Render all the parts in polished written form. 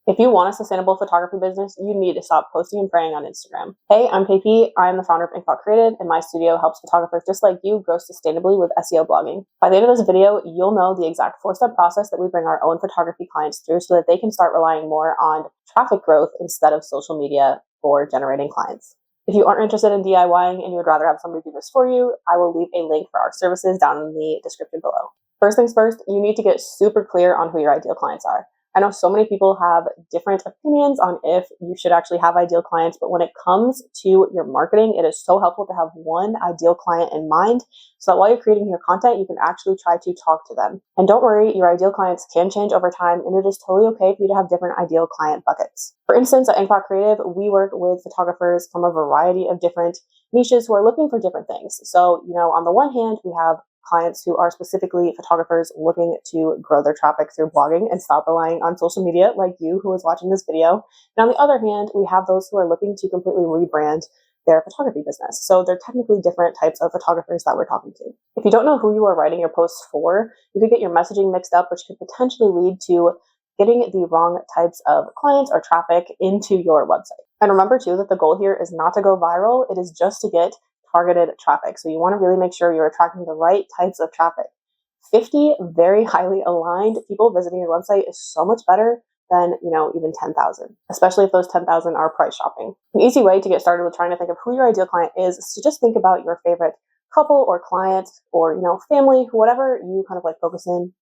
If you want a sustainable photography business, you need to stop posting and praying on Instagram. Hey, I'm KP. I am the founder of Inkpot Creative, and my studio helps photographers just like you grow sustainably with SEO blogging. By the end of this video, you'll know the exact 4-step process that we bring our own photography clients through so that they can start relying more on traffic growth instead of social media for generating clients. If you aren't interested in DIYing and you would rather have somebody do this for you, I will leave a link for our services down in the description below. First things first, you need to get super clear on who your ideal clients are. I know so many people have different opinions on if you should actually have ideal clients, but when it comes to your marketing, it is so helpful to have one ideal client in mind so that while you're creating your content, you can actually try to talk to them. And don't worry, your ideal clients can change over time, and it is totally okay for you to have different ideal client buckets. For instance, at Inkpot Creative, we work with photographers from a variety of different niches who are looking for different things. So, on the one hand, we have clients who are specifically photographers looking to grow their traffic through blogging and stop relying on social media like you who is watching this video. And on the other hand, we have those who are looking to completely rebrand their photography business. So they're technically different types of photographers that we're talking to. If you don't know who you are writing your posts for, you could get your messaging mixed up, which could potentially lead to getting the wrong types of clients or traffic into your website. And remember too that the goal here is not to go viral, it is just to get targeted traffic. So you want to really make sure you're attracting the right types of traffic. 50 very highly aligned people visiting your website is so much better than, even 10,000, especially if those 10,000 are price shopping. An easy way to get started with trying to think of who your ideal client is to just think about your favorite couple or client or, family, whatever you kind of like focus in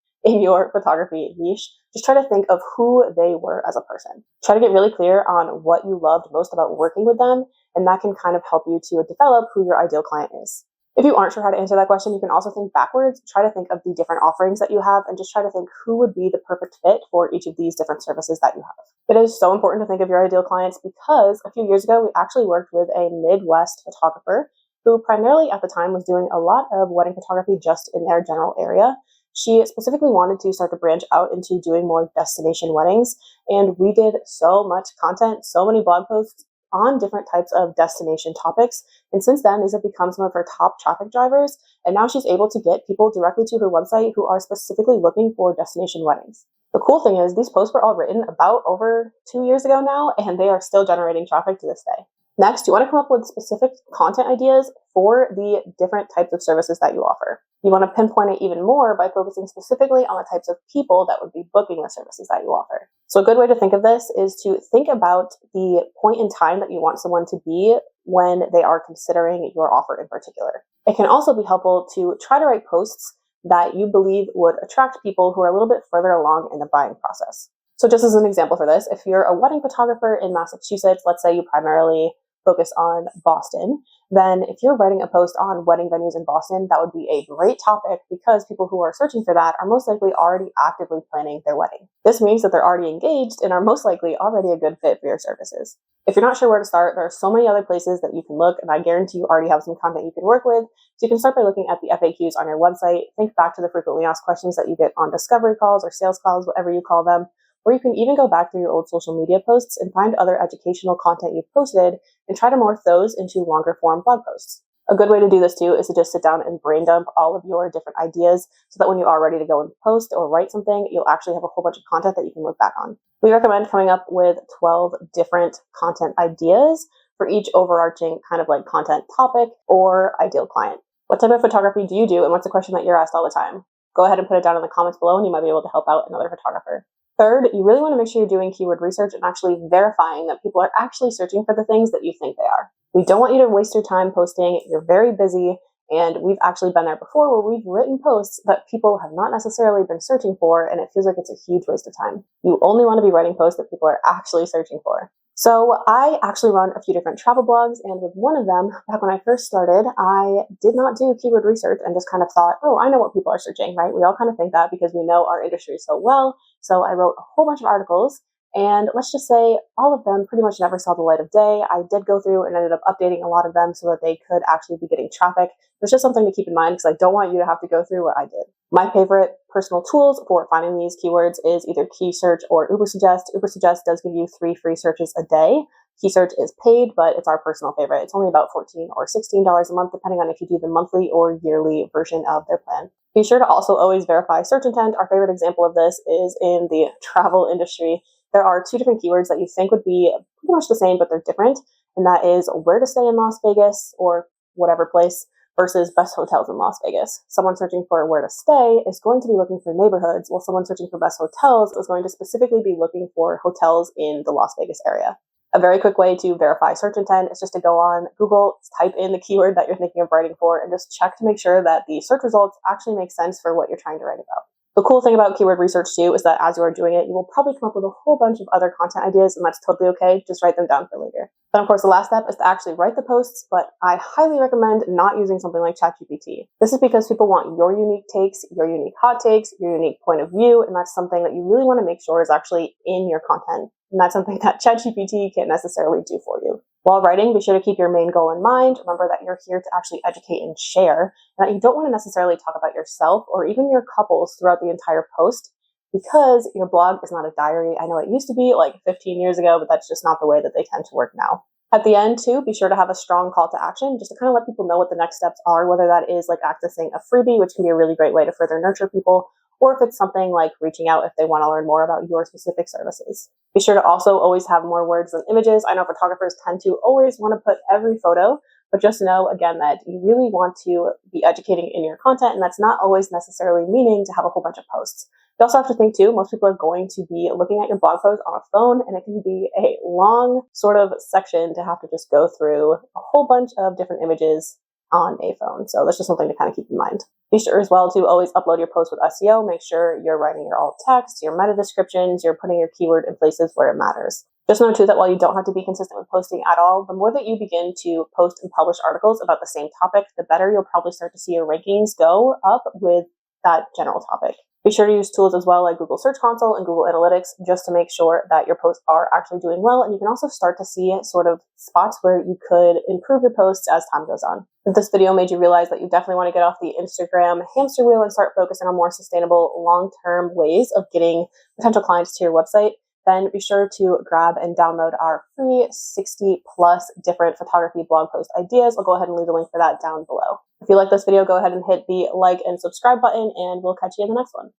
your photography niche. Just try to think of who they were as a person. Try to get really clear on what you loved most about working with them, and that can kind of help you to develop who your ideal client is. If you aren't sure how to answer that question, you can also think backwards. Try to think of the different offerings that you have and just try to think who would be the perfect fit for each of these different services that you have. It is so important to think of your ideal clients because a few years ago, we actually worked with a Midwest photographer who primarily at the time was doing a lot of wedding photography just in their general area. She specifically wanted to start to branch out into doing more destination weddings, and we did so much content, so many blog posts on different types of destination topics, and since then, these have become some of her top traffic drivers, and now she's able to get people directly to her website who are specifically looking for destination weddings. The cool thing is these posts were all written about over 2 years ago now, and they are still generating traffic to this day. Next, you want to come up with specific content ideas for the different types of services that you offer. You want to pinpoint it even more by focusing specifically on the types of people that would be booking the services that you offer. So a good way to think of this is to think about the point in time that you want someone to be when they are considering your offer in particular. It can also be helpful to try to write posts that you believe would attract people who are a little bit further along in the buying process. So just as an example for this, if you're a wedding photographer in Massachusetts, let's say you primarily focus on Boston, then if you're writing a post on wedding venues in Boston, that would be a great topic because people who are searching for that are most likely already actively planning their wedding. This means that they're already engaged and are most likely already a good fit for your services. If you're not sure where to start, there are so many other places that you can look, and I guarantee you already have some content you can work with. So you can start by looking at the FAQs on your website. Think back to the frequently asked questions that you get on discovery calls or sales calls, whatever you call them. Or you can even go back through your old social media posts and find other educational content you've posted and try to morph those into longer form blog posts. A good way to do this too is to just sit down and brain dump all of your different ideas so that when you are ready to go and post or write something, you'll actually have a whole bunch of content that you can look back on. We recommend coming up with 12 different content ideas for each overarching kind of like content topic or ideal client. What type of photography do you do, and what's a question that you're asked all the time? Go ahead and put it down in the comments below and you might be able to help out another photographer. Third, you really want to make sure you're doing keyword research and actually verifying that people are actually searching for the things that you think they are. We don't want you to waste your time posting. You're very busy, and we've actually been there before where we've written posts that people have not necessarily been searching for, and it feels like it's a huge waste of time. You only want to be writing posts that people are actually searching for. So I actually run a few different travel blogs, and with one of them, back when I first started, I did not do keyword research and just kind of thought, oh, I know what people are searching, right? We all kind of think that because we know our industry so well. So I wrote a whole bunch of articles, and let's just say all of them pretty much never saw the light of day. I did go through and ended up updating a lot of them so that they could actually be getting traffic. It's just something to keep in mind because I don't want you to have to go through what I did. My favorite personal tools for finding these keywords is either KeySearch or Ubersuggest. Ubersuggest does give you 3 free searches a day. KeySearch is paid, but it's our personal favorite. It's only about $14 or $16 a month, depending on if you do the monthly or yearly version of their plan. Be sure to also always verify search intent. Our favorite example of this is in the travel industry. There are two different keywords that you think would be pretty much the same, but they're different. And that is where to stay in Las Vegas or whatever place versus best hotels in Las Vegas. Someone searching for where to stay is going to be looking for neighborhoods, while someone searching for best hotels is going to specifically be looking for hotels in the Las Vegas area. A very quick way to verify search intent is just to go on Google, type in the keyword that you're thinking of writing for, and just check to make sure that the search results actually make sense for what you're trying to write about. The cool thing about keyword research too is that as you are doing it, you will probably come up with a whole bunch of other content ideas, and that's totally okay. Just write them down for later. Then of course the last step is to actually write the posts, but I highly recommend not using something like ChatGPT. This is because people want your unique takes, your unique hot takes, your unique point of view, and that's something that you really want to make sure is actually in your content. And that's something that ChatGPT can't necessarily do for you. While writing, be sure to keep your main goal in mind. Remember that you're here to actually educate and share, and that you don't want to necessarily talk about yourself or even your couples throughout the entire post, because your blog is not a diary. I know it used to be like 15 years ago, but that's just not the way that they tend to work now. At the end too, be sure to have a strong call to action just to kind of let people know what the next steps are, whether that is like accessing a freebie, which can be a really great way to further nurture people, or if it's something like reaching out if they want to learn more about your specific services. Be sure to also always have more words than images. I know photographers tend to always want to put every photo, but just know, again, that you really want to be educating in your content, and that's not always necessarily meaning to have a whole bunch of posts. You also have to think too, most people are going to be looking at your blog post on a phone, and it can be a long sort of section to have to just go through a whole bunch of different images on a phone. So that's just something to kind of keep in mind. Be sure as well to always upload your posts with SEO. Make sure you're writing your alt text, your meta descriptions, you're putting your keyword in places where it matters. Just know too that while you don't have to be consistent with posting at all, the more that you begin to post and publish articles about the same topic, the better you'll probably start to see your rankings go up with that general topic. Be sure to use tools as well like Google Search Console and Google Analytics just to make sure that your posts are actually doing well, and you can also start to see sort of spots where you could improve your posts as time goes on. If this video made you realize that you definitely want to get off the Instagram hamster wheel and start focusing on more sustainable long-term ways of getting potential clients to your website, then be sure to grab and download our free 60 plus different photography blog post ideas. I'll go ahead and leave the link for that down below. If you like this video, go ahead and hit the like and subscribe button, and we'll catch you in the next one.